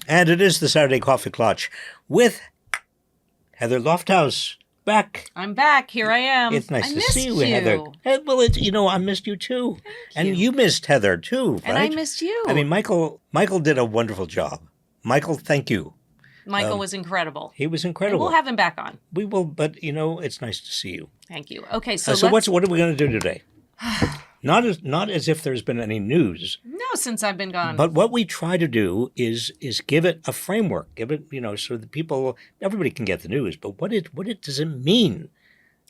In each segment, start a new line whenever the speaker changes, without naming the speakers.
And it is the Saturday Coffee Klatch with Heather Lofthouse back.
I'm back. Here I am.
It's nice
I
to see you,
missed
Heather. Well, I missed you too.
Thank
You missed Heather too, right?
And I missed you.
I mean, Michael did a wonderful job. Michael, thank you.
Michael was incredible.
He was incredible.
And we'll have him back on.
We will, but it's nice to see you.
Thank you. Okay, so
what are we going to do today? Not as if there's been any news.
No, since I've been gone.
But what we try to do is give it a framework, give it, so that everybody can get the news. But what does it mean?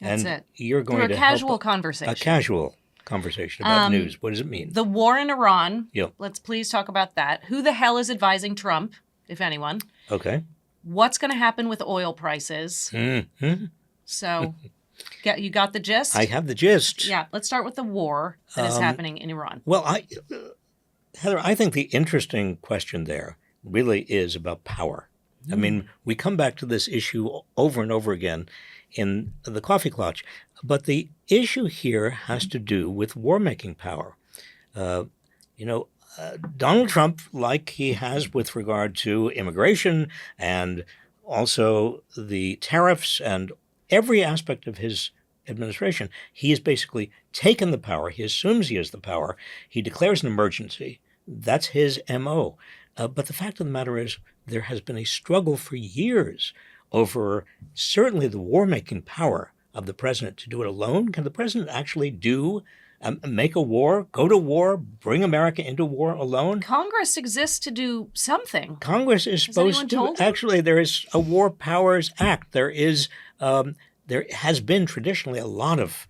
That's it.
You're going to
a casual conversation.
A casual conversation about news. What does it mean?
The war in Iran.
Yep.
Let's please talk about that. Who the hell is advising Trump, if anyone?
Okay.
What's going to happen with oil prices?
Mm-hmm.
So, you got the gist?
I have the gist.
Yeah. Let's start with the war that is happening in Iran.
Well, Heather, I think the interesting question there really is about power. I mean, we come back to this issue over and over again in the Coffee Klatch, but the issue here has to do with war-making power. Donald Trump, like he has with regard to immigration and also the tariffs and every aspect of his administration, he has basically taken the power. He assumes he has the power. He declares an emergency. That's his MO. But the fact of the matter is there has been a struggle for years over certainly the war-making power of the president to do it alone. Can the president actually make a war, go to war, bring America into war alone?
Congress exists to do something.
Congress is supposed to. Actually, there is a War Powers Act. There has been traditionally a lot of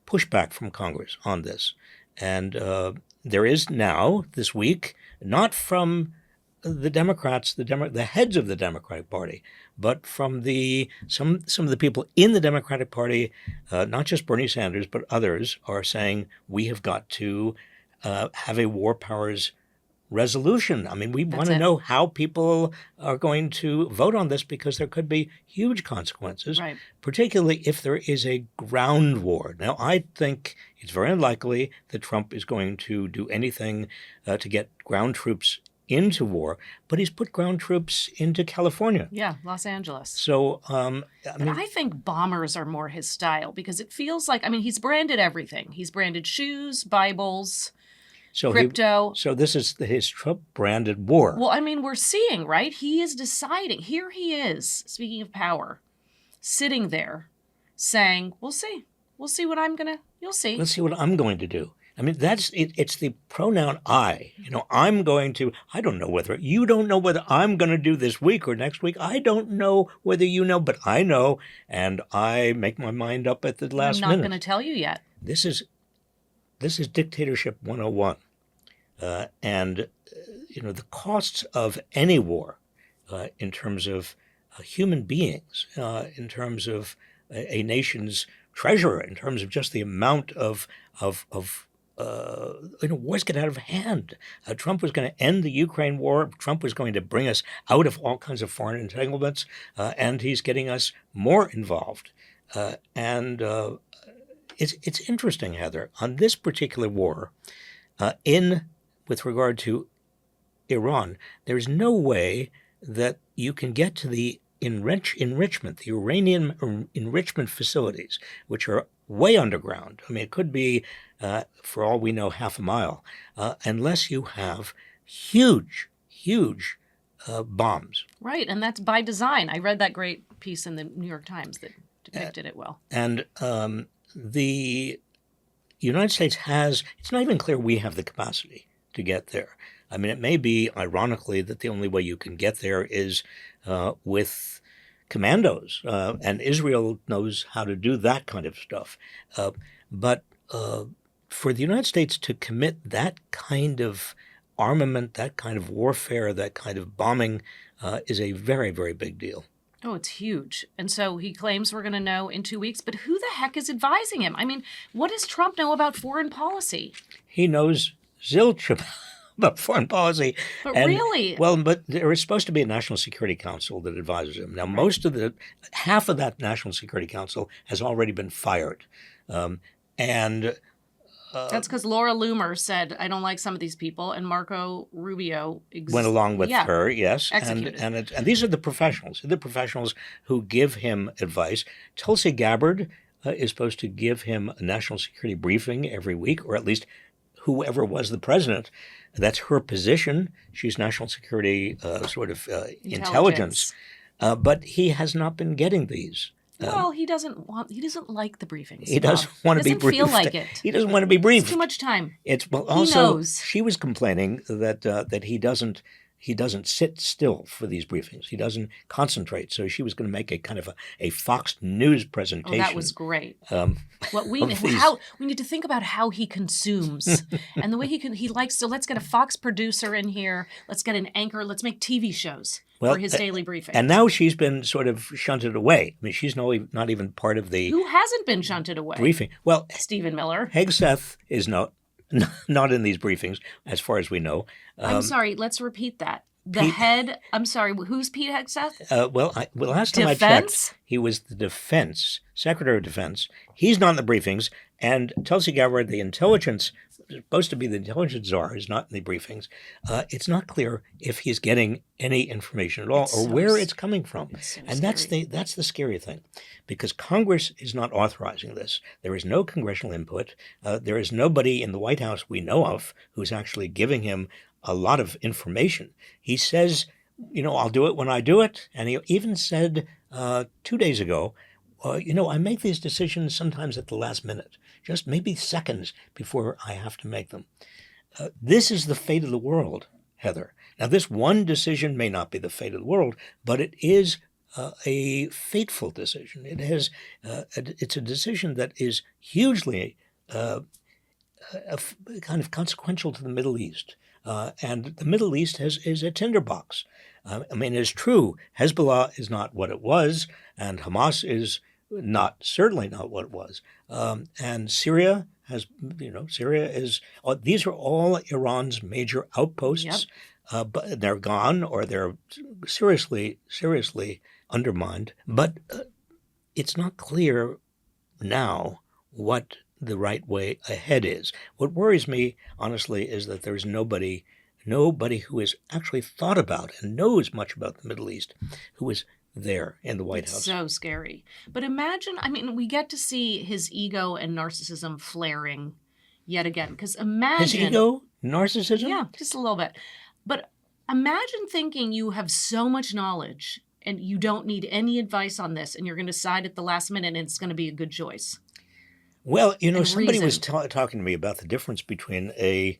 pushback from Congress on this. And there is now, this week, not from the Democrats, the heads of the Democratic Party, but from some of the people in the Democratic Party, not just Bernie Sanders, but others, are saying we have got to have a war powers resolution. I mean, we want to know how people are going to vote on this because there could be huge consequences,
right,
particularly if there is a ground war. Now, I think it's very unlikely that Trump is going to do anything to get ground troops into war, but he's put ground troops into California.
Yeah, Los Angeles.
So,
I think bombers are more his style because it feels like, he's branded everything. He's branded shoes, Bibles, crypto.
So this is his Trump-branded war.
Well, we're seeing, right? He is deciding. Here he is, speaking of power, sitting there saying, we'll see. We'll see what you'll see.
Let's see what I'm going to do. That's it. It's the pronoun I. I'm going to. I don't know whether you don't know whether I'm going to do this week or next week. I don't know whether you know, but I know, and I make my mind up at the last minute.
I'm not going to tell you yet.
This is dictatorship 101, and the costs of any war, in terms of human beings, in terms of a nation's treasure, in terms of just the amount of wars get out of hand. Trump was going to end the Ukraine war. Trump was going to bring us out of all kinds of foreign entanglements, and he's getting us more involved. It's interesting, Heather, on this particular war, with regard to Iran, there's no way that you can get to the enrichment, the uranium enrichment facilities, which are way underground. It could be, for all we know, half a mile, unless you have huge bombs.
Right, and that's by design. I read that great piece in the New York Times that depicted it well.
And the United States it's not even clear we have the capacity to get there. It may be, ironically, that the only way you can get there is with commandos, and Israel knows how to do that kind of stuff. But for the United States to commit that kind of armament, that kind of warfare, that kind of bombing is a very, very big deal.
Oh, it's huge. And so he claims we're going to know in 2 weeks, but who the heck is advising him? What does Trump know about foreign policy?
He knows zilch about foreign policy.
But really?
Well, but there is supposed to be a National Security Council that advises him. Now, half of that National Security Council has already been fired. And
That's because Laura Loomer said, I don't like some of these people, and Marco Rubio
went along with her, yes.
Executed.
And these are the professionals who give him advice. Tulsi Gabbard is supposed to give him a national security briefing every week, or at least whoever was the president. That's her position. She's national security intelligence. But he has not been getting these.
Well, he doesn't like the briefings.
He doesn't want to be briefed.
He doesn't feel like it.
He doesn't want to be briefed.
It's too much time.
He knows. She was complaining that he doesn't sit still for these briefings. He doesn't concentrate. So she was going to make a kind of a Fox News presentation.
Oh, that was great. What we need to think about how he consumes and the way he likes. So let's get a Fox producer in here. Let's get an anchor. Let's make TV shows for his daily briefing.
And now she's been sort of shunted away. I mean, she's not even part of the.
Who hasn't been shunted away?
Briefing. Well,
Stephen Miller.
Hegseth is not in these briefings, as far as we know.
I'm sorry. Let's repeat that. I'm sorry. Who's Pete Hegseth?
Last time I checked, he was the Secretary of Defense. He's not in the briefings. And Tulsi Gabbard, the intelligence, supposed to be the intelligence czar, is not in the briefings. It's not clear if he's getting any information at all or where it's coming from. And that's the scary thing, because Congress is not authorizing this. There is no congressional input. There is nobody in the White House we know of who's actually giving him a lot of information. He says, I'll do it when I do it. And he even said 2 days ago, I make these decisions sometimes at the last minute, just maybe seconds before I have to make them. This is the fate of the world, Heather. Now, this one decision may not be the fate of the world, but it is a fateful decision. It's a decision that is hugely kind of consequential to the Middle East. And the Middle East is a tinderbox. It's true, Hezbollah is not what it was, and Hamas is certainly not what it was. And Syria these are all Iran's major outposts, but they're gone or they're seriously undermined. But it's not clear now what the right way ahead is. What worries me, honestly, is that there's nobody who has actually thought about and knows much about the Middle East who is there in the White House.
So scary. But imagine, we get to see his ego and narcissism flaring yet again. Because imagine...
His ego? Narcissism?
Yeah, just a little bit. But imagine thinking you have so much knowledge and you don't need any advice on this and you're going to decide at the last minute and it's going to be a good choice.
Well, somebody was talking to me about the difference between a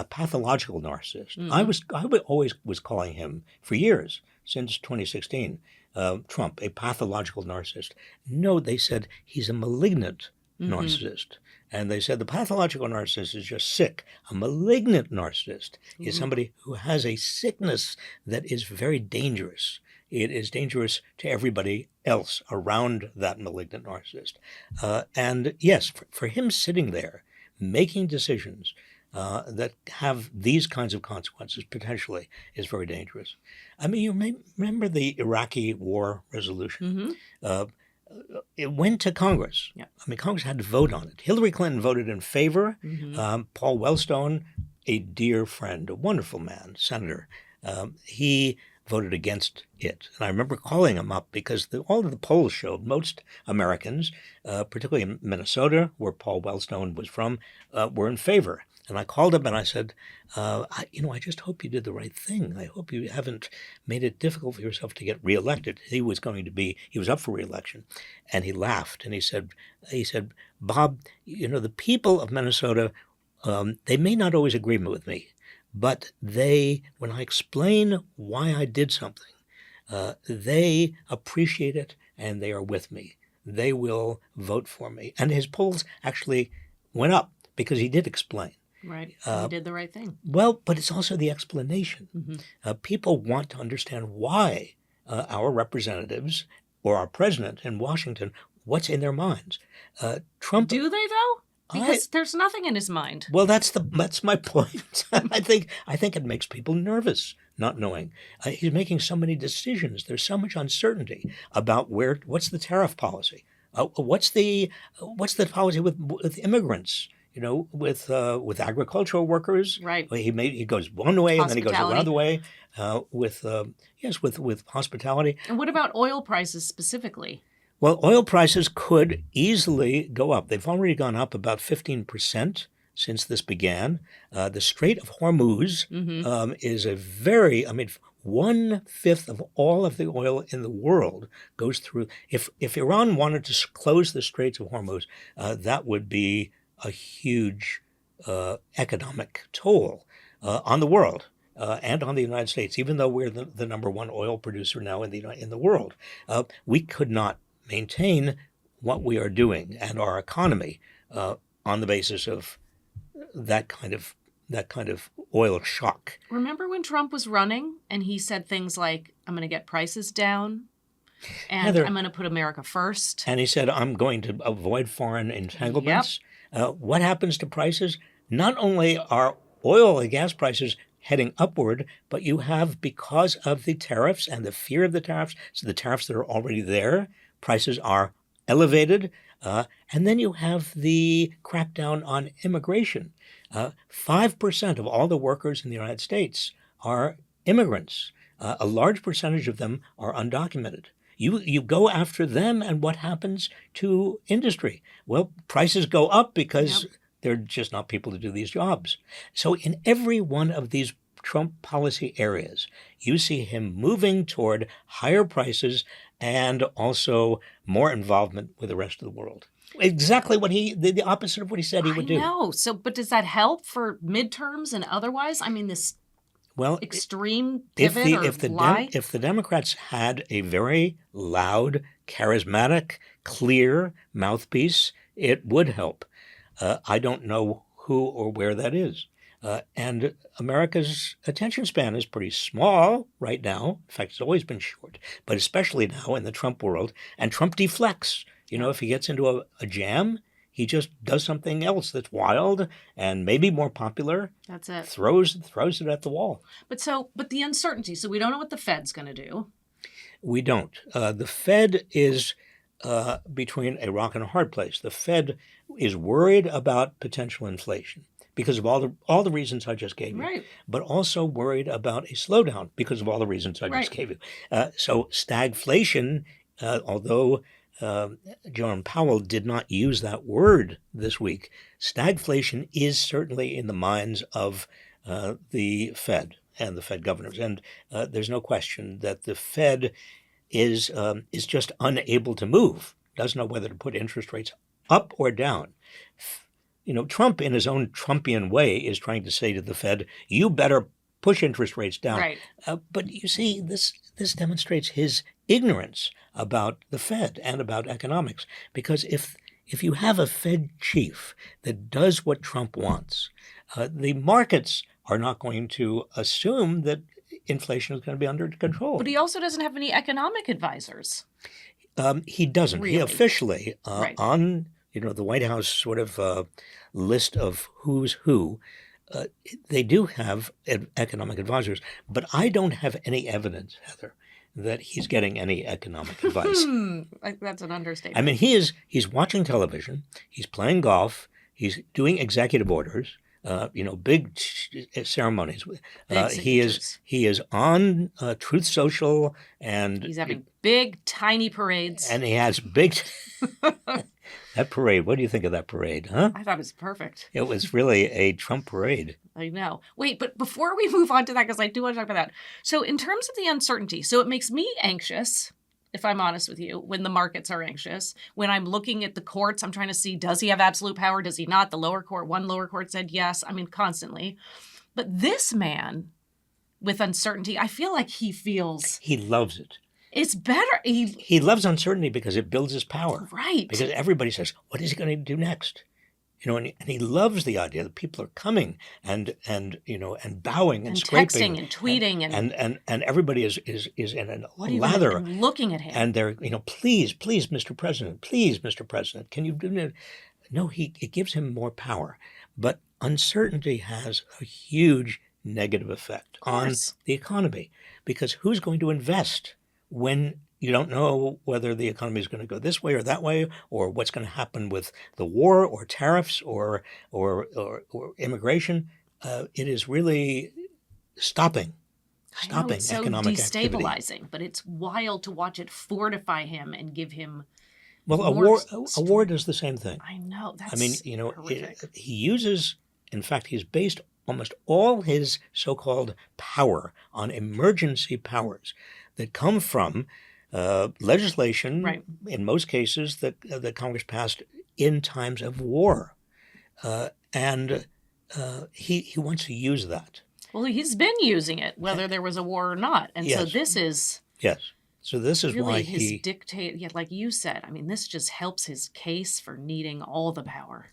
pathological narcissist. Mm-hmm. I always was calling him for years, since 2016, Trump, a pathological narcissist. No, they said he's a malignant narcissist. And they said the pathological narcissist is just sick. A malignant narcissist is somebody who has a sickness that is very dangerous. It is dangerous to everybody else around that malignant narcissist. And yes, for him sitting there making decisions that have these kinds of consequences potentially is very dangerous. You may remember the Iraqi war resolution. It went to Congress. Yeah. Congress had to vote on it. Hillary Clinton voted in favor. Paul Wellstone, a dear friend, a wonderful man, senator, he voted against it. And I remember calling him up because all of the polls showed most Americans, particularly in Minnesota, where Paul Wellstone was from, were in favor. And I called him and I said, I just hope you did the right thing. I hope you haven't made it difficult for yourself to get reelected. He was up for reelection. And he laughed and he said, Bob, the people of Minnesota, they may not always agree with me, but when I explain why I did something, they appreciate it and they are with me. They will vote for me. And his polls actually went up because he did explain.
Right. He did the right thing.
Well, but it's also the explanation. People want to understand why our representatives or our president in Washington, what's in their minds. Trump.
Do they, though? Because there's nothing in his mind.
Well, that's my point. I think it makes people nervous not knowing. He's making so many decisions. There's so much uncertainty about what's the tariff policy. What's the policy with immigrants? with agricultural workers.
Right.
He goes one way and then he goes another way. With hospitality.
And what about oil prices specifically?
Well, oil prices could easily go up. They've already gone up about 15% since this began. The Strait of Hormuz is a very, 1/5 of all of the oil in the world goes through. If Iran wanted to close the Straits of Hormuz, that would be a huge economic toll on the world. And on the United States, even though we're the number one oil producer now in the world, we could not maintain what we are doing and our economy on the basis of that kind of oil shock.
Remember when Trump was running and he said things like, "I'm going to get prices down, and Heather, I'm going to put America first."
And he said, "I'm going to avoid foreign entanglements." Yep. What happens to prices? Not only are oil and gas prices heading upward, but you have, because of the tariffs and the fear of the tariffs, so the tariffs that are already there, prices are elevated. And then you have the crackdown on immigration. 5% of all the workers in the United States are immigrants. A large percentage of them are undocumented. You go after them, and what happens to industry? Well, prices go up because there are just not people to do these jobs. So in every one of these Trump policy areas, you see him moving toward higher prices and also more involvement with the rest of the world. Exactly what the opposite of what he said he would do.
I know. So, but does that help for midterms and otherwise? I mean, this extreme pivot
if the Democrats had a very loud, charismatic, clear mouthpiece, it would help. I don't know who or where that is. And America's attention span is pretty small right now. In fact, it's always been short, but especially now in the Trump world. And Trump deflects. If he gets into a jam, he just does something else that's wild and maybe more popular.
That's it.
Throws it at the wall.
But the uncertainty. So we don't know what the Fed's going to do.
We don't. The Fed is between a rock and a hard place. The Fed is worried about potential inflation because of all the reasons I just gave you,
right,
but also worried about a slowdown because of all the reasons I just gave you. So stagflation, although Jerome Powell did not use that word this week, stagflation is certainly in the minds of the Fed and the Fed governors. And there's no question that the Fed is just unable to move, doesn't know whether to put interest rates up or down. Trump, in his own Trumpian way, is trying to say to the Fed, you better push interest rates down.
Right.
But you see, this demonstrates his ignorance about the Fed and about economics. Because if you have a Fed chief that does what Trump wants, the markets are not going to assume that inflation is going to be under control.
But he also doesn't have any economic advisors.
He doesn't.
Really?
He officially,
right,
on the White House sort of list of who's who, they do have economic advisors. But I don't have any evidence, Heather, that he's getting any economic advice.
That's an understatement.
I mean, he's watching television, he's playing golf, he's doing executive orders, big ceremonies. He is on Truth Social, and
he's having big, tiny parades.
And he has big. That parade. What do you think of that parade, huh?
I thought it was perfect.
It was really a Trump parade.
I know. Wait, but before we move on to that, because I do want to talk about that. So in terms of the uncertainty, so it makes me anxious, if I'm honest with you, when the markets are anxious. When I'm looking at the courts, I'm trying to see, does he have absolute power? Does he not? One lower court said yes. I mean, constantly. But this man with uncertainty, I feel like he
loves it.
It's better.
He loves uncertainty because it builds his power.
Right.
Because everybody says, what is he going to do next? And he loves the idea that people are coming and bowing and scraping
texting and tweeting
and everybody is in a lather
and looking at him.
And they're please, Mr. President, can you do that? No, it gives him more power. But uncertainty has a huge negative effect on the economy, because who's going to invest when you don't know whether the economy is going to go this way or that way, or what's going to happen with the war or tariffs or immigration. It is really stopping
I know it's so
economic
destabilizing,
activity.
but it's wild to watch it fortify him and give him.
Well, a war does the same thing.
I know. That's
he uses, in fact, he's based almost all his so-called power on emergency powers that come from legislation,
right.
in most cases, that Congress passed in times of war. And he wants to use that.
Well, he's been using it, whether there was a war or not. And so this is...
Yes. So this is
really
why
his dictate. Yeah, like you said, I mean, this just helps his case for needing all the power.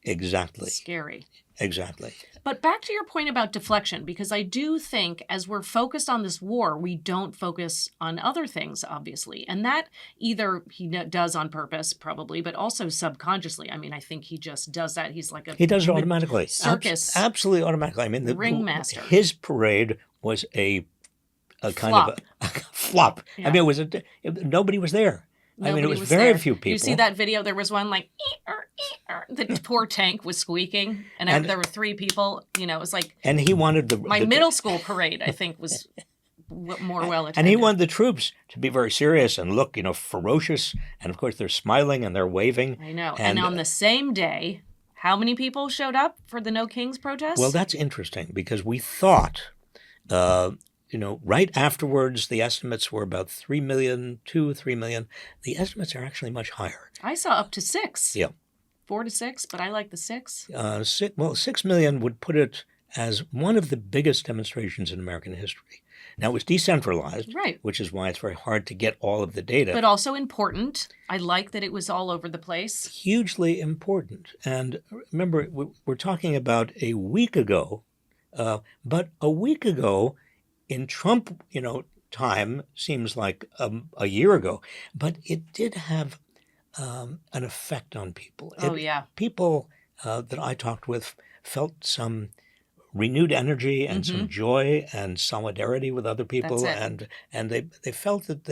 Exactly.
Scary.
Exactly.
But back to your point about deflection, because I do think as we're focused on this war, we don't focus on other things, obviously. And that either he does on purpose, probably, but also subconsciously. I mean, I think he just does that. He's like
he does it automatically.
Circus.
Absolutely automatically. I mean, the
ringmaster.
His parade was a kind of a flop.
Yeah.
I mean, nobody was there.
Nobody
it was very
there.
few people.
You see that video? There was one like, the poor tank was squeaking, and there were 3 people. You know, it was like.
And he wanted
my middle school parade, I think, was more well attended.
And he wanted the troops to be very serious and look, ferocious. And of course, they're smiling and they're waving.
I know. And on the same day, how many people showed up for the No Kings protest?
Well, that's interesting because we thought. Right afterwards, the estimates were about 3 million, 3 million. The estimates are actually much higher.
I saw up to 6.
Yeah.
4 to 6, but I like the 6.
6 million would put it as one of the biggest demonstrations in American history. Now, it was decentralized,
right,
which is why it's very hard to get all of the data.
But also important. I like that it was all over the place.
Hugely important. And remember, we're talking about a week ago, but a week ago, in Trump, time seems like a year ago, but it did have an effect on people. People that I talked with felt some renewed energy and some joy and solidarity with other people, and they felt that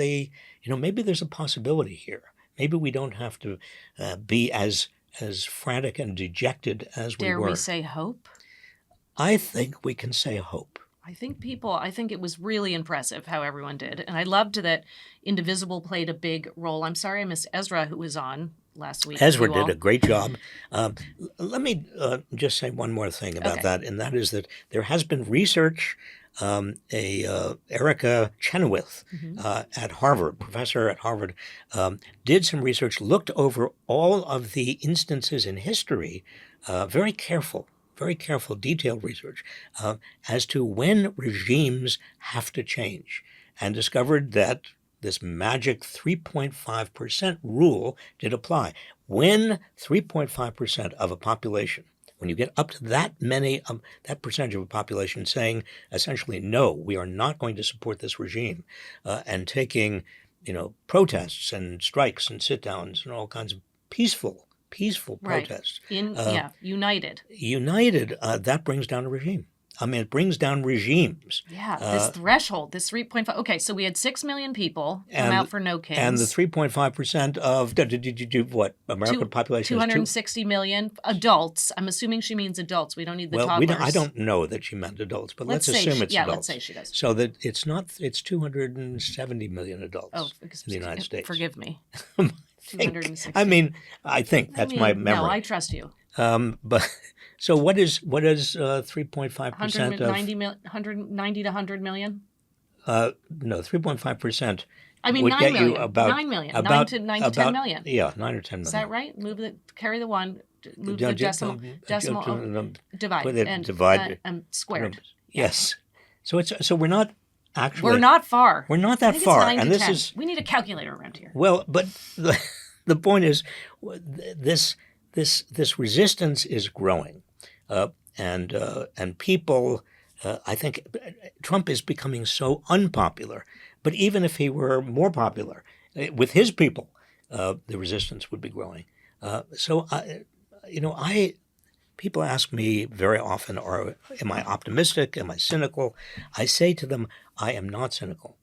maybe there's a possibility here. Maybe we don't have to be as frantic and dejected as we were.
Dare we say hope?
I think we can say hope.
I think it was really impressive how everyone did. And I loved that Indivisible played a big role. I'm sorry I missed Ezra, who was on last week.
Ezra did a great job. Let me just say one more thing about that, and that is that there has been research. Erica Chenoweth at Harvard, professor at Harvard, did some research, looked over all of the instances in history, very careful, detailed research as to when regimes have to change, and discovered that this magic 3.5% rule did apply. When 3.5% of a population, when you get up to that percentage of a population saying essentially, no, we are not going to support this regime, and taking, protests and strikes and sit-downs and all kinds of peaceful protests.
United.
That brings down a regime. I mean, it brings down regimes.
Yeah, this threshold, this 3.5. Okay, so we had 6 million people come out for No Kings.
And the 3.5% of, did you do what? American population
260 million adults. I'm assuming she means adults. We don't need the toddlers.
I don't know that she meant adults, but let's assume it's adults.
Yeah, let's say she does.
So that it's 270 million adults in the United States.
Forgive me.
260. I think that's my memory.
No, I trust you.
But so what is 3.5% of
190 to 100 million?
No, 3.5%.
I mean,
would
9
get
million.
You about
9 million.
About,
9 to 10 million.
Yeah, 9 or 10 million.
Is that right? Carry the 1. Move the decimal. Divide.
Divide.
And square.
Yes. So we're not. Actually,
we're not far.
We're not that far, and this
10.
is.
We need a calculator around here.
Well, but the point is, this resistance is growing, and people. I think Trump is becoming so unpopular. But even if he were more popular with his people, the resistance would be growing. People ask me very often, am I optimistic? Am I cynical? I say to them, I am not cynical.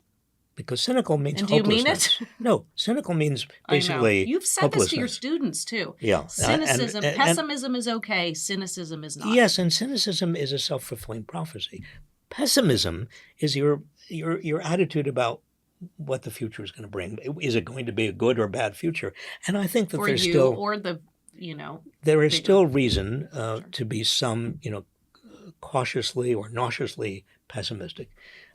because cynical means
and do you
hopelessness.
mean it?
No, cynical means basically
You've said this to your students too.
Yeah.
Cynicism, pessimism is okay. Cynicism is not.
Yes, and cynicism is a self-fulfilling prophecy. Pessimism is your attitude about what the future is going to bring. Is it going to be a good or bad future? And I think that
or
there's
you,
still
or the
there is
bigger.
still reason to be some cautiously or nauseously pessimistic,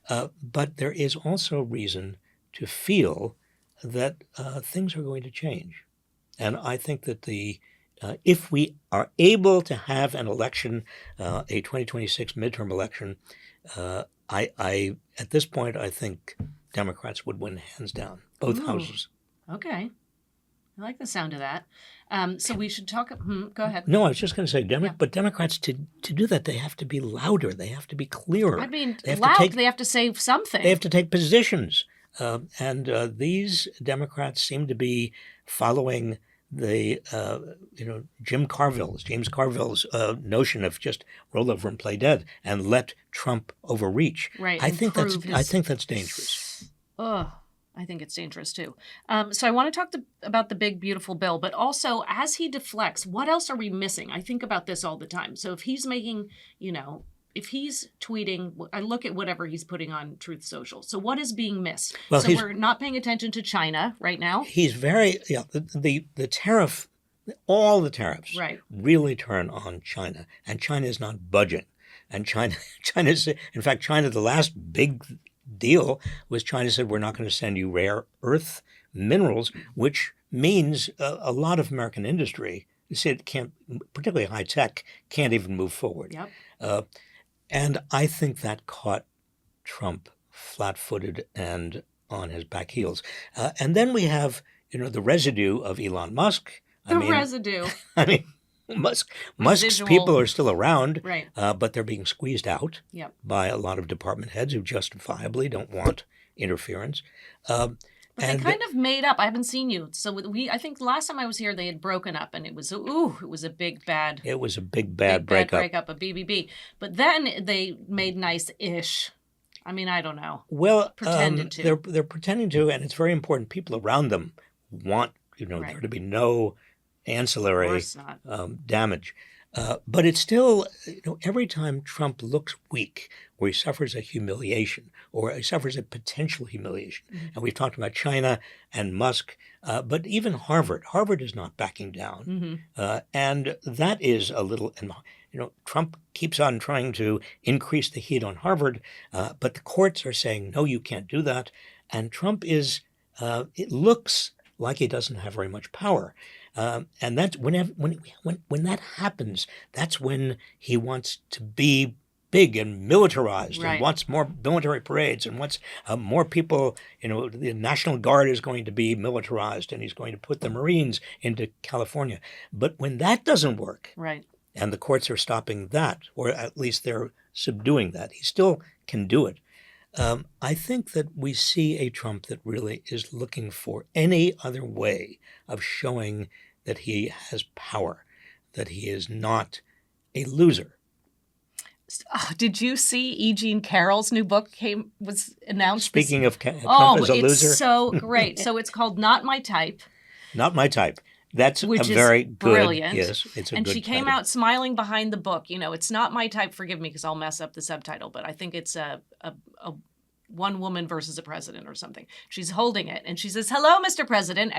but there is also reason to feel that things are going to change. And I think that if we are able to have an election, a 2026 midterm election, I at this point I think Democrats would win hands down, both houses.
Okay. I like the sound of that. So we should talk. Go ahead.
No, I was just going to say, but Democrats, to do that, they have to be louder. They have to be clearer.
I mean,
they
have to say something.
They have to take positions. And these Democrats seem to be following the, James Carville's notion of just roll over and play dead and let Trump overreach.
Right.
I think that's dangerous.
I think it's dangerous too. So I want to talk about the big, beautiful bill, but also as he deflects, what else are we missing? I think about this all the time. So if he's making, if he's tweeting, I look at whatever he's putting on Truth Social. So what is being missed? Well, so we're not paying attention to China right now.
He's the tariff, all the tariffs really turn on China, and China is not budging. And China's, in fact, the last big deal was China said, we're not going to send you rare earth minerals, which means a lot of American industry, particularly high tech, can't even move forward.
Yep.
And I think that caught Trump flat-footed and on his back heels. And then we have, the residue of Elon Musk.
Residue.
I mean, Musk's people are still around,
right?
But they're being squeezed out by a lot of department heads who justifiably don't want interference.
But they kind of made up. I haven't seen you, so I think last time I was here, they had broken up, and it was a big bad.
It was a big bad breakup
of BBB. But then they made nice-ish. I mean, I don't know.
Well,
pretended to.
They're pretending to, and it's very important. People around them want there to be no ancillary damage. But it's still, every time Trump looks weak or he suffers a humiliation or he suffers a potential humiliation, and we've talked about China and Musk, but even Harvard is not backing down. And that is a little, Trump keeps on trying to increase the heat on Harvard, but the courts are saying, no, you can't do that. And Trump it looks like he doesn't have very much power. And that's when that happens, that's when he wants to be big and militarized and wants more military parades and wants more people. The National Guard is going to be militarized and he's going to put the Marines into California. But when that doesn't work, and the courts are stopping that, or at least they're subduing that, he still can do it. I think that we see a Trump that really is looking for any other way of showing that he has power, that he is not a loser.
Did you see E. Jean Carroll's new book was announced?
Speaking of Trump as a loser.
It's so great. So it's called Not My Type.
Not My Type. That's
which
a very
is
good,
brilliant.
Yes, it's a
and
good
she came
title.
out smiling behind the book. It's not my type. Forgive me because I'll mess up the subtitle, but I think it's a one woman versus a president or something. She's holding it and she says, "Hello, Mr. President!" !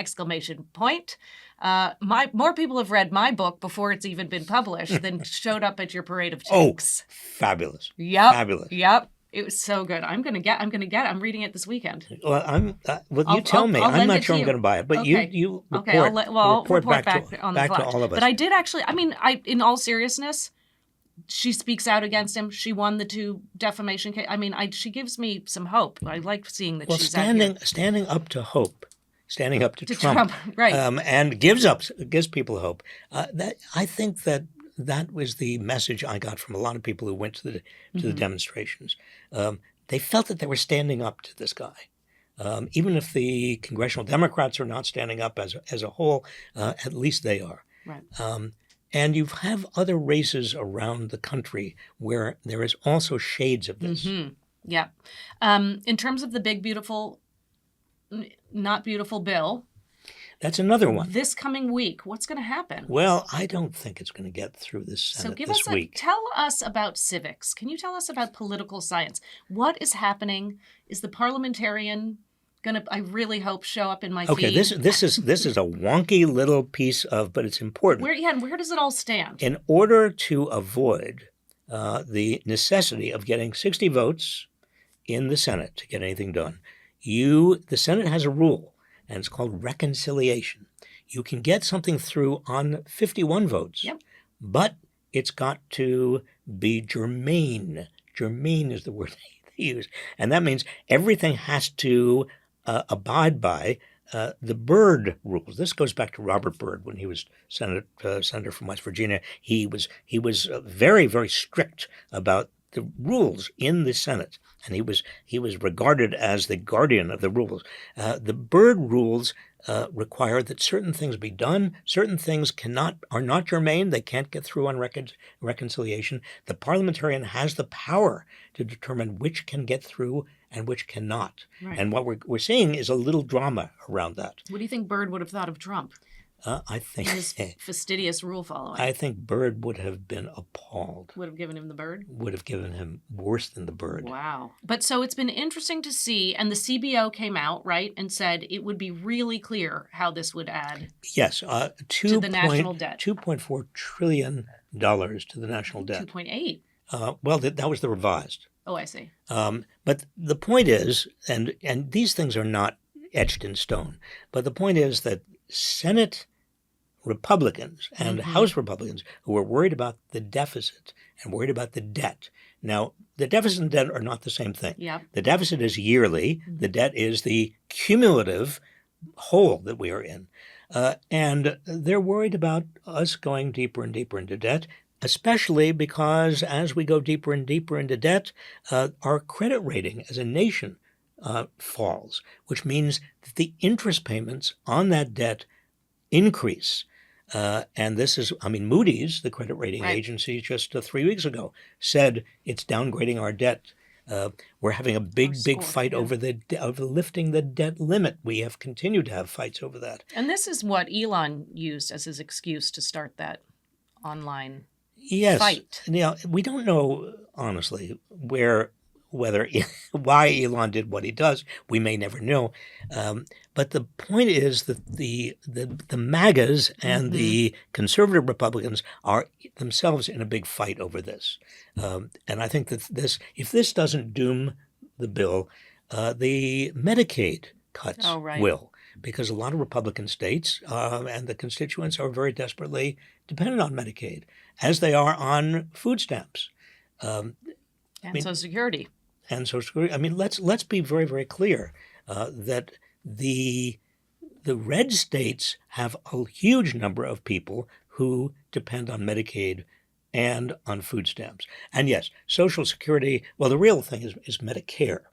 More people have read my book before it's even been published than showed up at your parade of chicks.
Oh, fabulous!
Yep,
fabulous!
Yep. It was so good. I'm reading it this weekend.
Well, you tell me. I'm not sure I'm going to buy it, but you report.
Okay, I'll report back on the
back to all of us.
But I did actually. I mean, in all seriousness, she speaks out against him. She won the 2 defamation case. I mean, she gives me some hope. I like seeing that she's
standing up to hope, standing up to Trump,
right?
And gives people hope. I think that was the message I got from a lot of people who went to the demonstrations. They felt that they were standing up to this guy. Even if the congressional Democrats are not standing up as a whole, at least they are.
Right.
And you have other races around the country where there is also shades of this.
Yeah. In terms of the big, beautiful not beautiful bill.
That's another one.
This coming week, what's going to happen?
Well, I don't think it's going to get through this Senate this week.
Tell us about civics. Can you tell us about political science? What is happening? Is the parliamentarian going to, I really hope, show up in my feed?
Okay, this is a wonky little piece of, but it's important.
Where does it all stand?
In order to avoid the necessity of getting 60 votes in the Senate to get anything done, the Senate has a rule, and it's called reconciliation. You can get something through on 51 votes, but it's got to be germane. Germane is the word they use. And that means everything has to abide by the Byrd rules. This goes back to Robert Byrd when he was senator from West Virginia. He was very, very strict about the rules in the Senate, and he was regarded as the guardian of the rules. The Byrd rules require that certain things be done. Certain things are not germane. They can't get through on reconciliation. The parliamentarian has the power to determine which can get through and which cannot.
Right.
And what we're seeing is a little drama around that.
What do you think Byrd would have thought of Trump?
I think
his fastidious rule following.
I think Byrd would have been appalled.
Would have given him the bird?
Would have given him worse than the bird.
Wow. But so it's been interesting to see, and the CBO came out, right, and said it would be really clear how this would add
to
the national debt.
$2.4 trillion to the national debt.
2.8.
Well, that was the revised.
Oh, I see.
But the point is, and these things are not etched in stone, but the point is that Senate Republicans and House Republicans who are worried about the deficit and worried about the debt. Now, the deficit and debt are not the same thing.
Yep.
The deficit is yearly. The debt is the cumulative hole that we are in. And they're worried about us going deeper and deeper into debt, especially because as we go deeper and deeper into debt, our credit rating as a nation falls, which means that the interest payments on that debt increase. And this is, Moody's, the credit rating agency, just 3 weeks ago said it's downgrading our debt. We're having a big fight over lifting the debt limit. We have continued to have fights over that.
And this is what Elon used as his excuse to start that online fight.
Now, we don't know, honestly, why Elon did what he does. We may never know. But the point is that the MAGAs and the conservative Republicans are themselves in a big fight over this. And I think that if this doesn't doom the bill, the Medicaid cuts will, because a lot of Republican states and the constituents are very desperately dependent on Medicaid, as they are on food stamps.
And Social Security.
And Social Security. Let's be very, very clear that the red states have a huge number of people who depend on Medicaid and on food stamps. And yes, Social Security, well, the real thing is Medicare.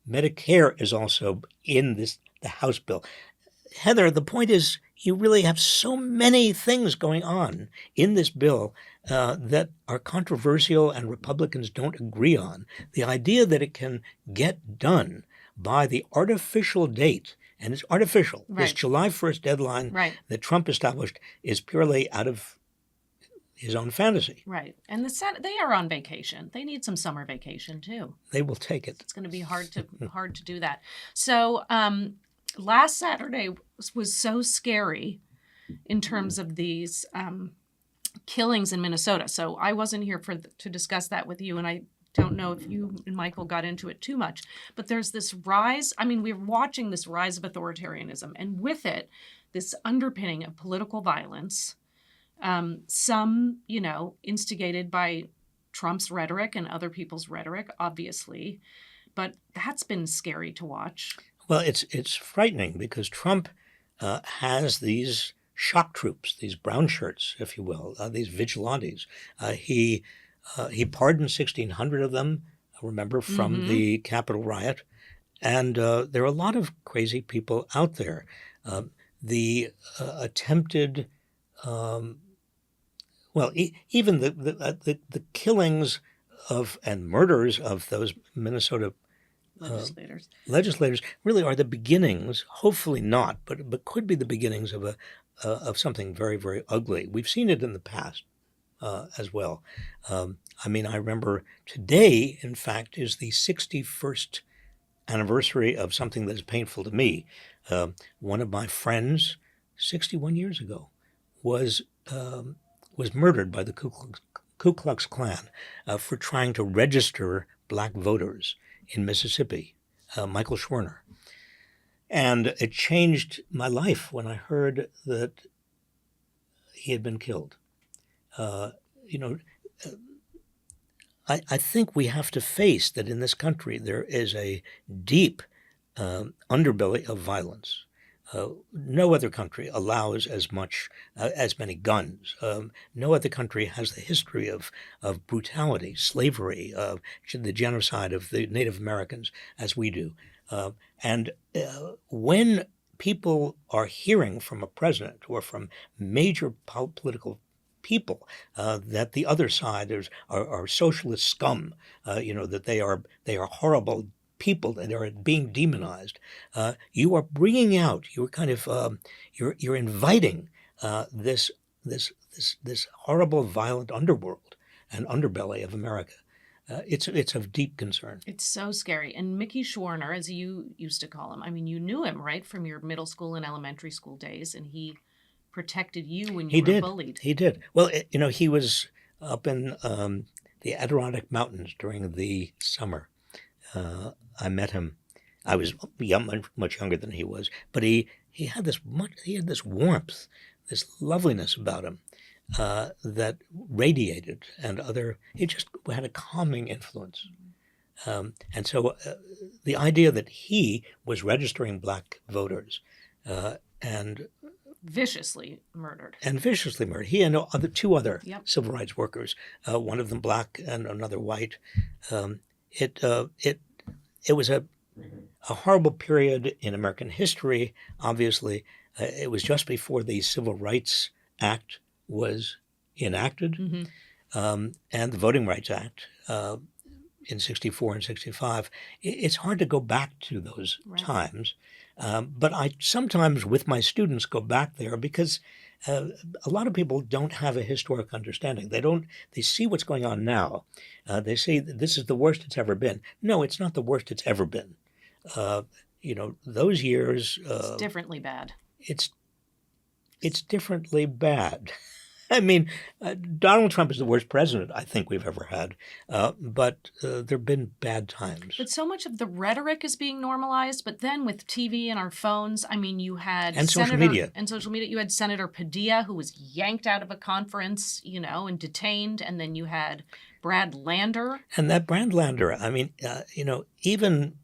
Medicare is also in the House bill. Heather, the point is you really have so many things going on in this bill that are controversial and Republicans don't agree on. The idea that it can get done by the artificial date, and it's artificial, this July 1st deadline that Trump established is purely out of his own fantasy.
Right. And the Senate, they are on vacation. They need some summer vacation too.
They will take it.
It's going to be hard to do that. So last Saturday was so scary in terms of these killings in Minnesota. So I wasn't here to discuss that with you, and I don't know if you and Michael got into it too much. But there's this rise. We're watching this rise of authoritarianism, and with it, this underpinning of political violence. Some, instigated by Trump's rhetoric and other people's rhetoric, obviously. But that's been scary to watch.
Well, it's frightening because Trump has these shock troops, these brown shirts, if you will, these vigilantes. He pardoned 1,600 of them, remember, from the Capitol riot. And there are a lot of crazy people out there. The attempted, even the killings and murders of those Minnesota legislators really are the beginnings, hopefully not, but could be the beginnings of something very, very ugly. We've seen it in the past as well. I remember today, in fact, is the 61st anniversary of something that is painful to me. One of my friends, 61 years ago, was murdered by the Ku Klux Klan for trying to register black voters in Mississippi, Michael Schwerner. And it changed my life when I heard that he had been killed. I think we have to face that in this country there is a deep underbelly of violence. No other country allows as many guns. No other country has the history of brutality, slavery, the genocide of the Native Americans as we do. And when people are hearing from a president or from major political people that the other side are socialist scum, that they are horrible people and are being demonized, you are bringing out, you're inviting this horrible, violent underworld and underbelly of America. It's of deep concern.
It's so scary. And Mickey Schwerner, as you used to call him, you knew him, right, from your middle school and elementary school days, and he protected you when you were bullied.
He did. Well, he was up in the Adirondack Mountains during the summer. I met him. I was much younger than he was, but he had this warmth, this loveliness about him that radiated, and he just had a calming influence. And so the idea that he was registering black voters and
viciously murdered.
He and two other civil rights workers, one of them black and another white. It was a horrible period in American history. Obviously, it was just before the Civil Rights Act was enacted, and the Voting Rights Act in 64 and 65. It's hard to go back to those times. But I sometimes, with my students, go back there because a lot of people don't have a historic understanding. They see what's going on now. They say this is the worst it's ever been. No, it's not the worst it's ever been. Those years.
It's differently bad.
It's differently bad. Donald Trump is the worst president I think we've ever had, but there have been bad times.
But so much of the rhetoric is being normalized, but then with TV and our phones, you had
social media.
You had Senator Padilla, who was yanked out of a conference, and detained, and then you had Brad Lander.
And that Brad Lander, even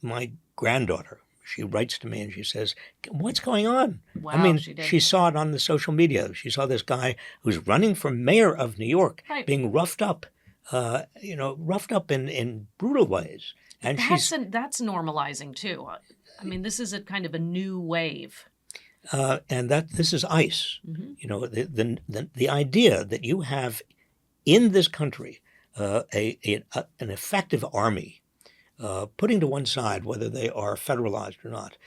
my granddaughter, she writes to me and she says, "What's going on?"
Wow,
she saw it on the social media. She saw this guy who's running for mayor of New York being roughed up, in brutal ways. And
that's normalizing too. This is a kind of a new wave.
And this is ICE. Mm-hmm. The idea that you have in this country an effective army. Putting to one side whether they are federalized or not,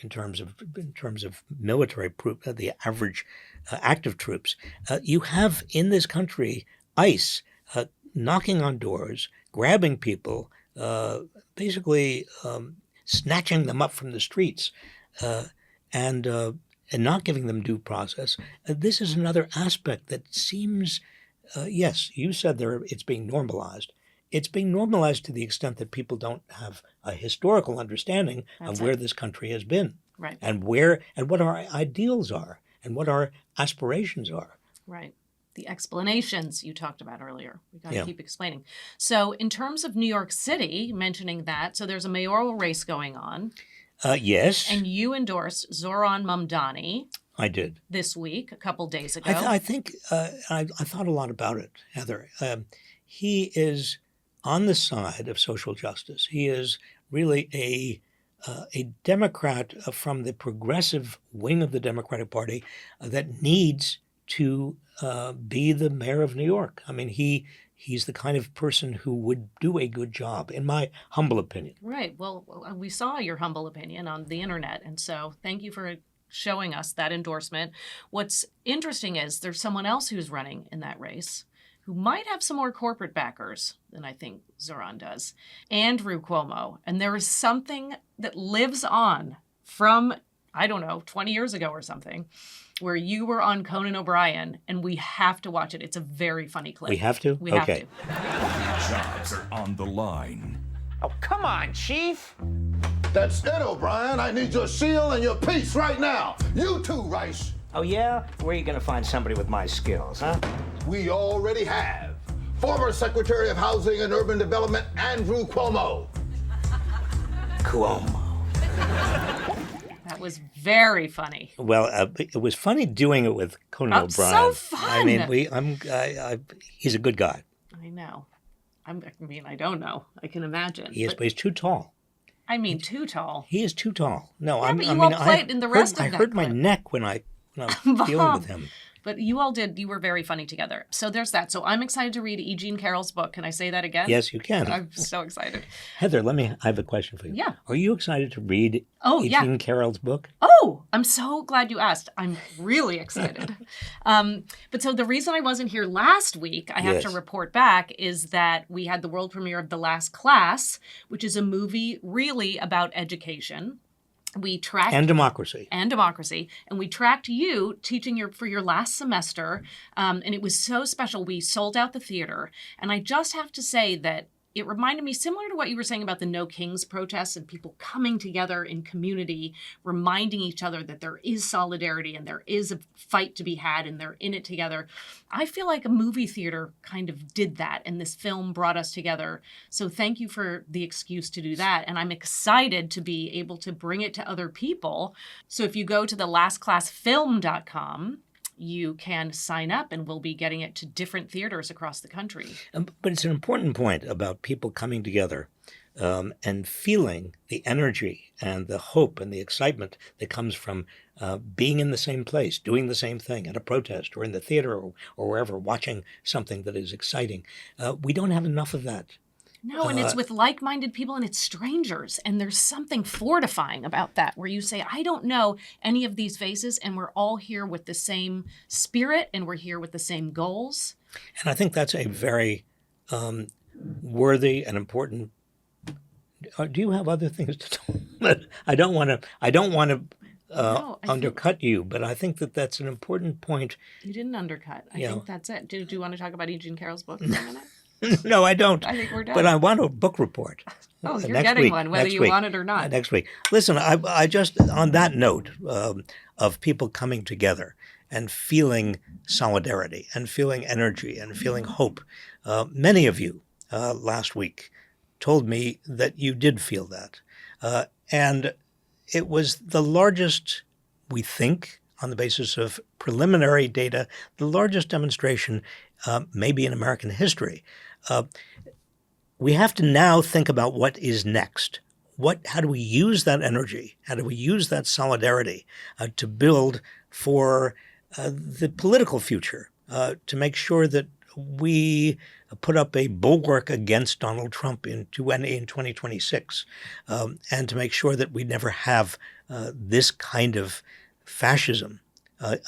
in terms of military the average active troops, you have in this country ICE knocking on doors, grabbing people, basically snatching them up from the streets, and not giving them due process. This is another aspect that seems, yes, you said it's being normalized. It's being normalized to the extent that people don't have a historical understanding of where this country has been,
right,
and what our ideals are, and what our aspirations are.
Right. The explanations you talked about earlier. We got to keep explaining. So in terms of New York City, mentioning that, so there's a mayoral race going on.
Yes.
And you endorsed Zoran Mamdani.
I did.
This week, a couple days ago.
I think I thought a lot about it, Heather. He is on the side of social justice. He is really a Democrat from the progressive wing of the Democratic Party that needs to be the mayor of New York. He he's the kind of person who would do a good job, in my humble opinion.
Right. Well, we saw your humble opinion on the internet, and so thank you for showing us that endorsement. What's interesting is there's someone else who's running in that race who might have some more corporate backers than I think Zoran does, Andrew Cuomo. And there is something that lives on from, I don't know, 20 years ago or something, where you were on Conan O'Brien, and we have to watch it. It's a very funny clip.
We have to?
We have to.
Jobs are on the line.
Oh, come on, Chief.
That's it, O'Brien. I need your seal and your peace right now. You too, Reich.
Oh, yeah? Where are you going to find somebody with my skills, huh?
We already have. Former Secretary of Housing and Urban Development, Andrew Cuomo.
Cuomo.
That was very funny.
Well, it was funny doing it with Conan O'Brien.
So fun.
I mean, he's a good guy.
I know. I don't know. I can imagine.
He is, but he's too tall.
I mean, too tall.
He is too tall. No,
yeah, but you all played in the rest of that
I hurt
clip.
my neck when I was dealing with him.
But you all did. You were very funny together. So there's that. So I'm excited to read E. Jean Carroll's book. Can I say that again?
Yes, you can.
I'm so excited.
Heather, I have a question for you.
Yeah.
Are you excited to read E. Jean Carroll's book?
Oh, I'm so glad you asked. I'm really excited. But so the reason I wasn't here last week, I have to report back, is that we had the world premiere of The Last Class, which is a movie really about education. We tracked
and democracy,
and we tracked you teaching for your last semester, and it was so special. We sold out the theater, and I just have to say that it reminded me, similar to what you were saying about the No Kings protests and people coming together in community, reminding each other that there is solidarity and there is a fight to be had and they're in it together. I feel like a movie theater kind of did that, and this film brought us together. So thank you for the excuse to do that. And I'm excited to be able to bring it to other people. So if you go to thelastclassfilm.com, you can sign up, and we'll be getting it to different theaters across the country.
But it's an important point about people coming together and feeling the energy and the hope and the excitement that comes from being in the same place, doing the same thing at a protest or in the theater or wherever, watching something that is exciting. We don't have enough of that.
No, and it's with like-minded people, and it's strangers. And there's something fortifying about that, where you say, I don't know any of these faces, and we're all here with the same spirit, and we're here with the same goals.
And I think that's a very worthy and important. Do you have other things to talk? I don't want to undercut you, but I think that that's an important point.
You didn't undercut. I think that's it. Do you want to talk about E. Jean Carroll's book for a minute?
No, I don't.
I think we're done.
But I want a book report.
Oh, you're getting one, whether you want it or not.
Next week. Listen, I just, on that note of people coming together and feeling solidarity and feeling energy and feeling hope, many of you last week told me that you did feel that. And it was the largest, we think, on the basis of preliminary data, the largest demonstration maybe in American history. We have to now think about what is next. How do we use that energy? How do we use that solidarity to build for the political future, to make sure that we put up a bulwark against Donald Trump in 2026, and to make sure that we never have this kind of fascism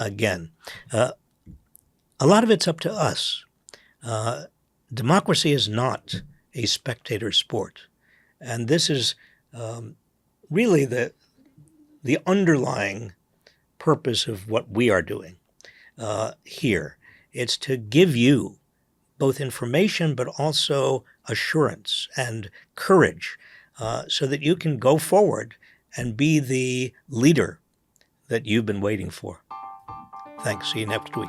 again. A lot of it's up to us. Democracy is not a spectator sport. And this is really the underlying purpose of what we are doing here. It's to give you both information but also assurance and courage so that you can go forward and be the leader that you've been waiting for. Thanks. See you next week.